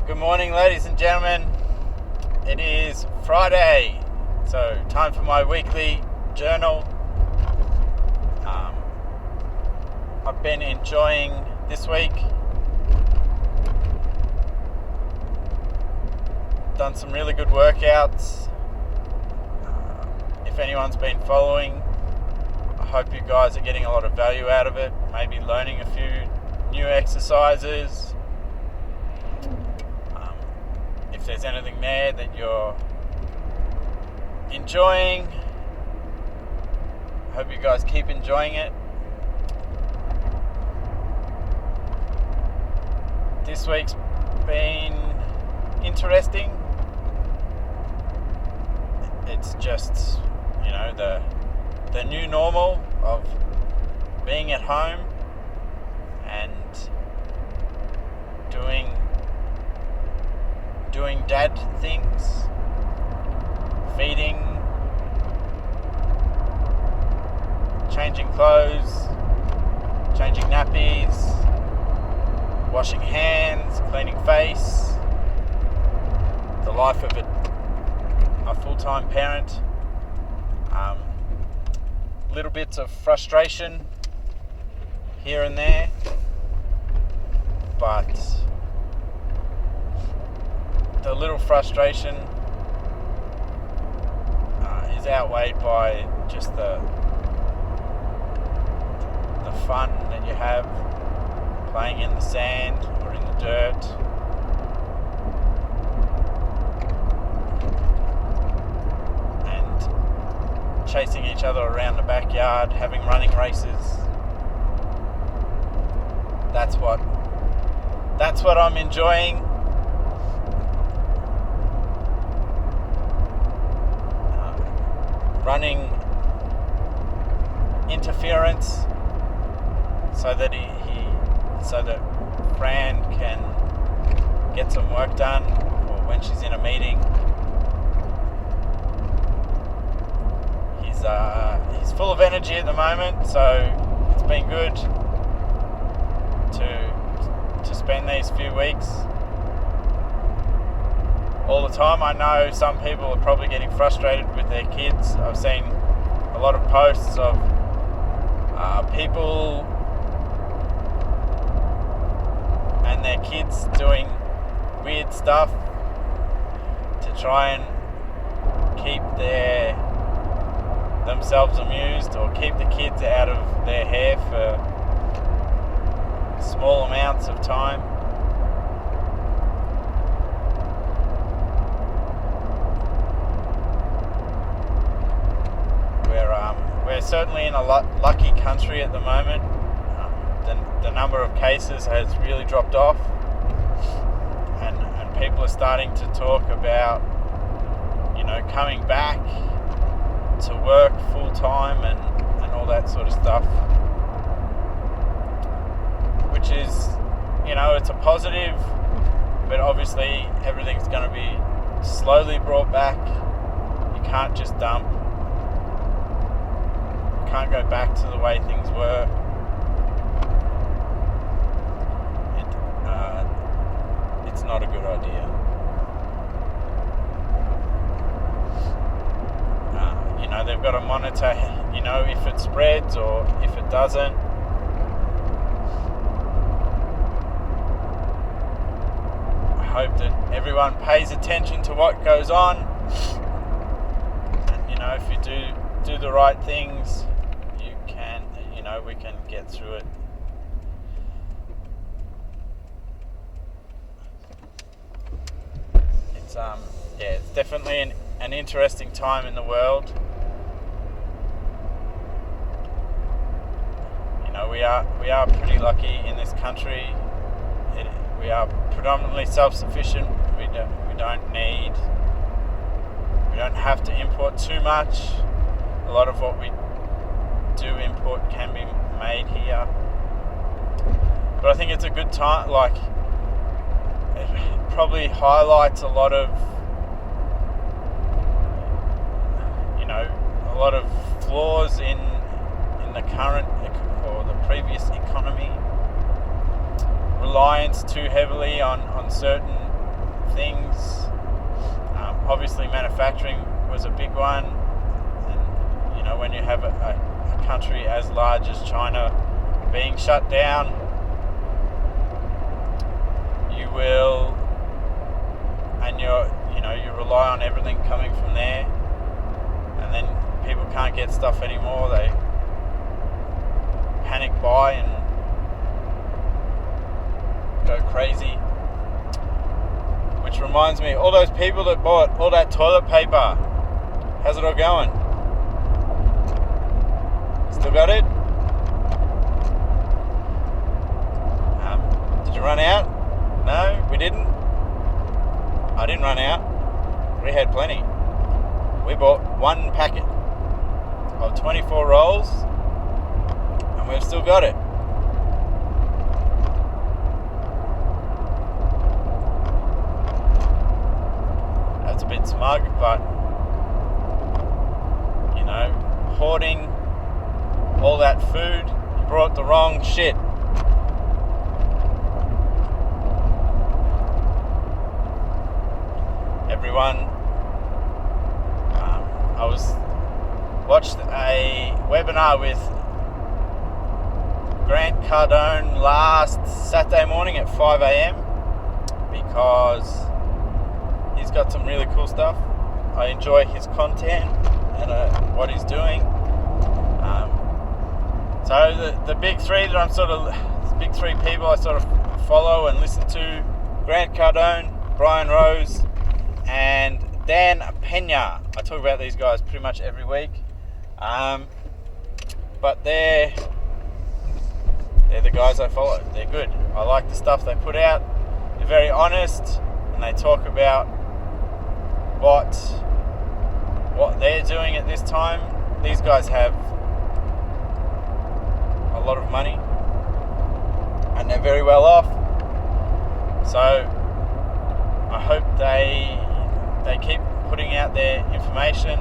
Good morning, ladies and gentlemen. It is Friday, so time for my weekly journal. I've been enjoying this week. Done some really good workouts. If anyone's been following, I hope you guys are getting a lot of value out of it. Maybe learning a few new exercises. If there's anything there that you're enjoying, I hope you guys keep enjoying it. This week's been interesting. It's just, the new normal of being at home and doing dad things, feeding, changing clothes, changing nappies, washing hands, cleaning face. The life of a full-time parent. Little bits of frustration here and there, but the little frustration is outweighed by just the fun that you have playing in the sand or in the dirt. And chasing each other around the backyard, having running races. That's what I'm enjoying. Running interference so that so that Fran can get some work done, or when she's in a meeting. He's full of energy at the moment, so it's been good to spend these few weeks all the time. I know some people are probably getting frustrated with their kids. I've seen a lot of posts of people and their kids doing weird stuff to try and keep themselves amused, or keep the kids out of their hair for small amounts of time. We're certainly in a lucky country at the moment. The number of cases has really dropped off, and people are starting to talk about, coming back to work full time and all that sort of stuff, which is, it's a positive, but obviously everything's going to be slowly brought back. You can't just dump. Can't go back to the way things were. It's not a good idea. They've got to monitor, if it spreads or if it doesn't. I hope that everyone pays attention to what goes on. And, if you do the right things, we can get through it. It's definitely an interesting time in the world. We are pretty lucky in this country. We are predominantly self-sufficient. We don't have to import too much. A lot of what we do import can be made here, but I think it's a good time. It probably highlights a lot of flaws in the current or the previous economy. Reliance too heavily on certain things. Obviously, manufacturing was a big one, and you know, when you have a country as large as China being shut down, you will, and you rely on everything coming from there, and then people can't get stuff anymore. They panic buy and go crazy. Which reminds me, all those people that bought all that toilet paper, how's it all going? Still got it? Did you run out? No, we didn't. I didn't run out. We had plenty. We bought one packet of 24 rolls, and we've still got it. That's a bit smug, but you know, hoarding all that food, you brought the wrong shit. Everyone, I watched a webinar with Grant Cardone last Saturday morning at 5 a.m. because he's got some really cool stuff. I enjoy his content and what he's doing. So the big three that the big three people I sort of follow and listen to: Grant Cardone, Brian Rose, and Dan Pena. I talk about these guys pretty much every week. But they're the guys I follow. They're good. I like the stuff they put out. They're very honest, and they talk about what they're doing at this time. These guys have a lot of money, and they're very well off. So I hope they keep putting out their information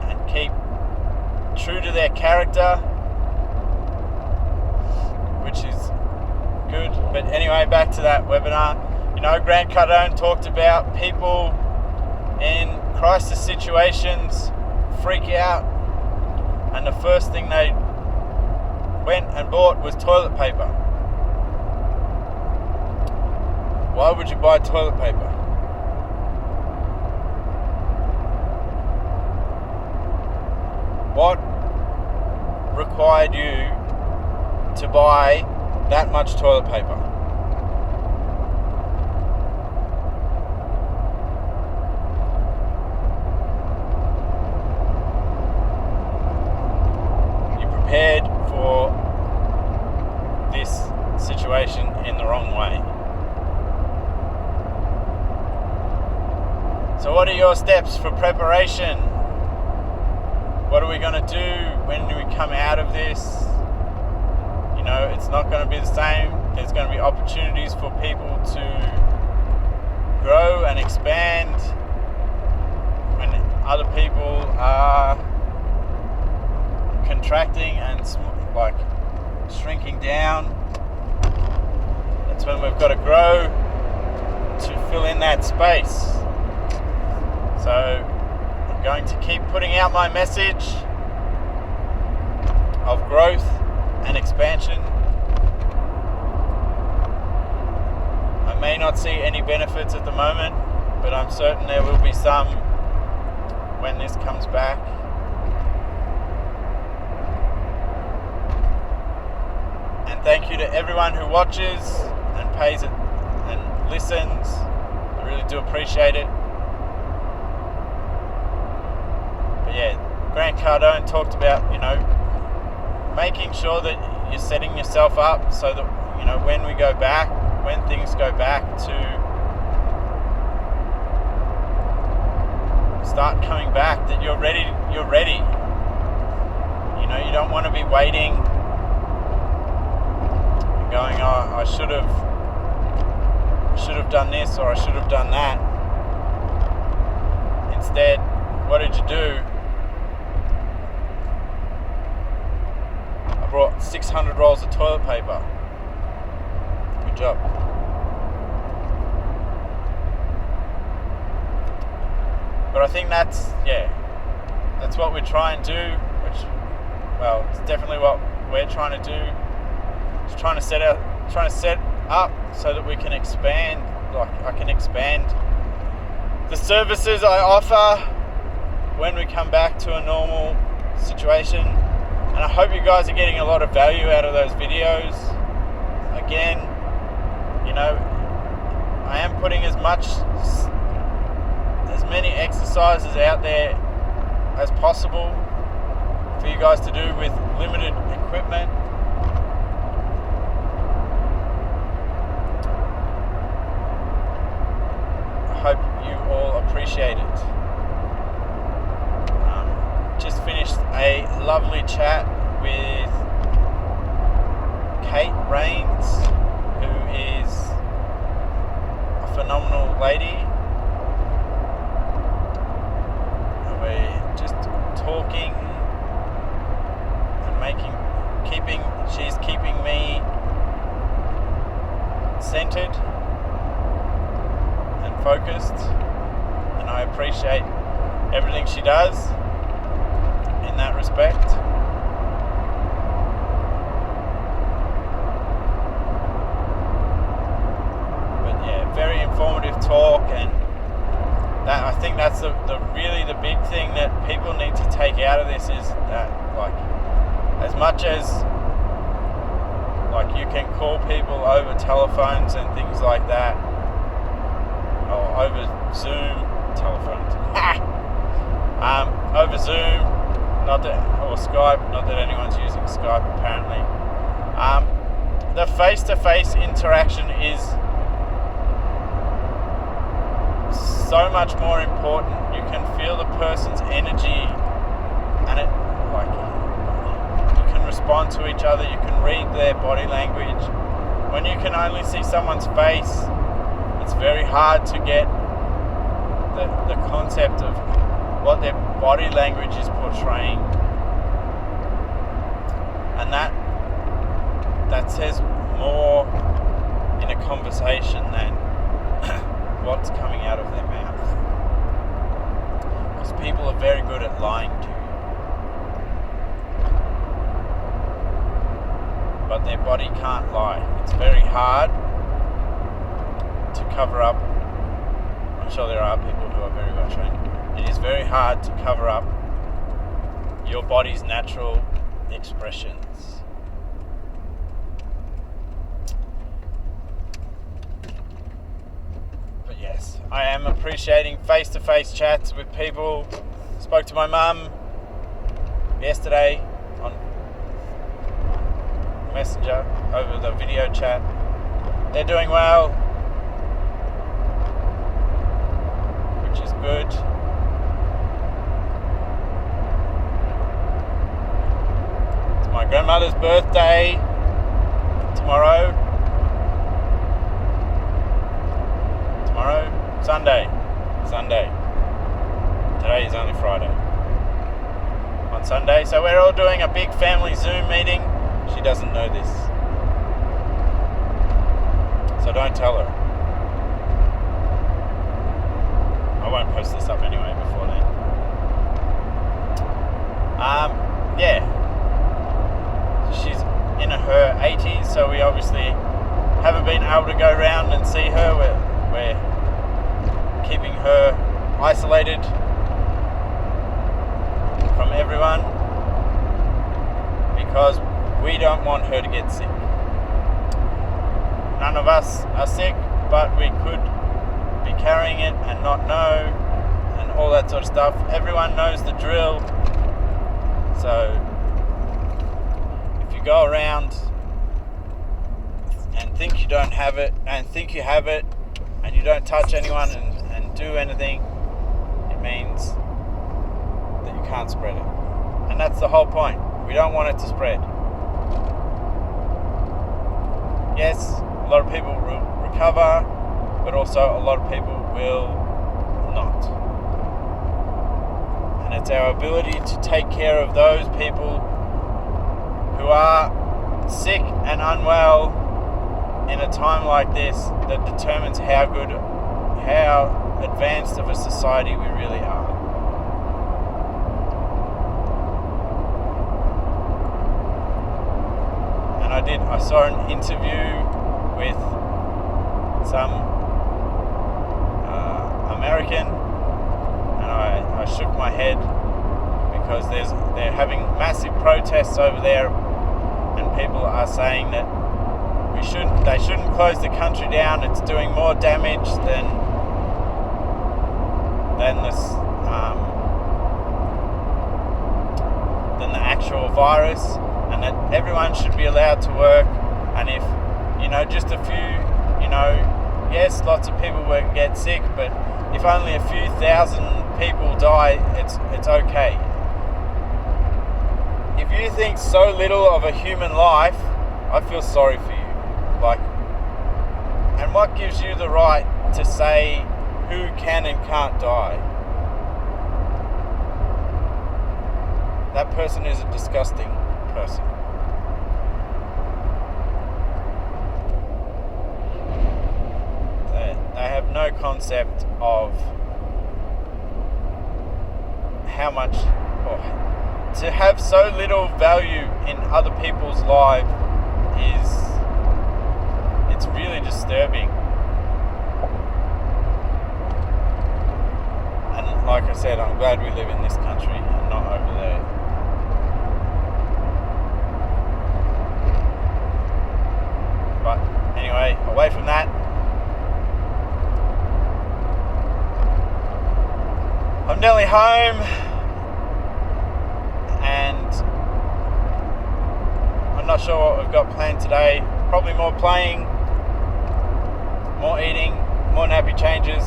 and keep true to their character, which is good. But anyway, back to that webinar. You know, Grant Cardone talked about people in crisis situations freak out, and the first thing they went and bought was toilet paper. Why would you buy toilet paper? What required you to buy that much toilet paper? You prepared for this situation in the wrong way. So what are your steps for preparation? What are we going to do when we come out of this? You know, it's not going to be the same. There's going to be opportunities for people to grow and expand when other people are contracting and shrinking down. That's when we've got to grow to fill in that space. So I'm going to keep putting out my message of growth and expansion. I may not see any benefits at the moment, but I'm certain there will be some when this comes back. And thank you to everyone who watches and pays it and listens. I really do appreciate it. But yeah, Grant Cardone talked about, you know, making sure that you're setting yourself up so that, you know, when we go back, when things go back to start coming back, that you're ready. You know, you don't want to be waiting and going, oh, I should have done this or I should have done that. Instead, what did you do? I brought 600 rolls of toilet paper. Good job. I think that's what we try and do, which, well, it's definitely what we're trying to do. Just trying to set up so that we can expand. Like, I can expand the services I offer when we come back to a normal situation. And I hope you guys are getting a lot of value out of those videos. Again, I am putting as many exercises out there as possible for you guys to do with limited equipment. I hope you all appreciate it. Just finished a lovely chat with Kate Rains, who is a phenomenal lady. We're just talking and she's keeping me centered and focused, and I appreciate everything she does in that respect. But yeah, very informative talk, and that, I think that's the really the big thing that people need to take out of this is that, like, as much as like you can call people over telephones and things like that, or over Zoom telephones, over Zoom, or Skype, not that anyone's using Skype apparently. The face-to-face interaction is so much more important. You can feel the person's energy, and it, like, you can respond to each other, you can read their body language. When you can only see someone's face, it's very hard to get the concept of what their body language is portraying, and that says more in a conversation than what's coming out of their mouth, because people are very good at lying to you, but their body can't lie. It's very hard to cover up. I'm sure there are people who are very well trained. It is very hard to cover up your body's natural expressions. But yes, I am appreciating face-to-face chats with people. Spoke to my mum yesterday on Messenger over the video chat. They're doing well, which is good. It's my grandmother's birthday tomorrow. Sunday. Today is only Friday. On Sunday, so we're all doing a big family Zoom meeting. She doesn't know this, so don't tell her. I won't post this up anyway before then. She's in her 80s, so we obviously haven't been able to go around and see her. We're keeping her isolated from everyone because we don't want her to get sick. None of us are sick, but we could be carrying it and not know, and all that sort of stuff. Everyone knows the drill. So if you go around and think you don't have it, and think you have it, and you don't touch anyone and do anything, it means that you can't spread it. And that's the whole point. We don't want it to spread. Yes, a lot of people will recover, but also a lot of people will not. And it's our ability to take care of those people who are sick and unwell in a time like this that determines how advanced of a society we really are. I saw an interview with some American, and I shook my head because they're having massive protests over there, and people are saying that they shouldn't close the country down. It's doing more damage than the actual virus, and that everyone should be allowed to work. And if just a few, yes, lots of people will get sick, but if only a few thousand people die, it's okay. If you think so little of a human life, I feel sorry for you. And what gives you the right to say who can and can't die? That person is a disgusting person. They have no concept of how much, to have so little value in other people's lives it's really disturbing. And like I said, I'm glad we live in this country and not over there. But anyway, away from that, I'm nearly home, and I'm not sure what we've got planned today. Probably more playing, more eating, more nappy changes.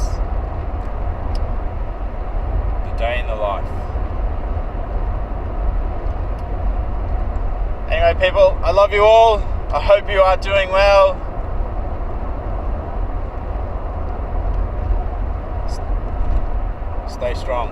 The day in the life. Anyway, people, I love you all. I hope you are doing well. Stay strong.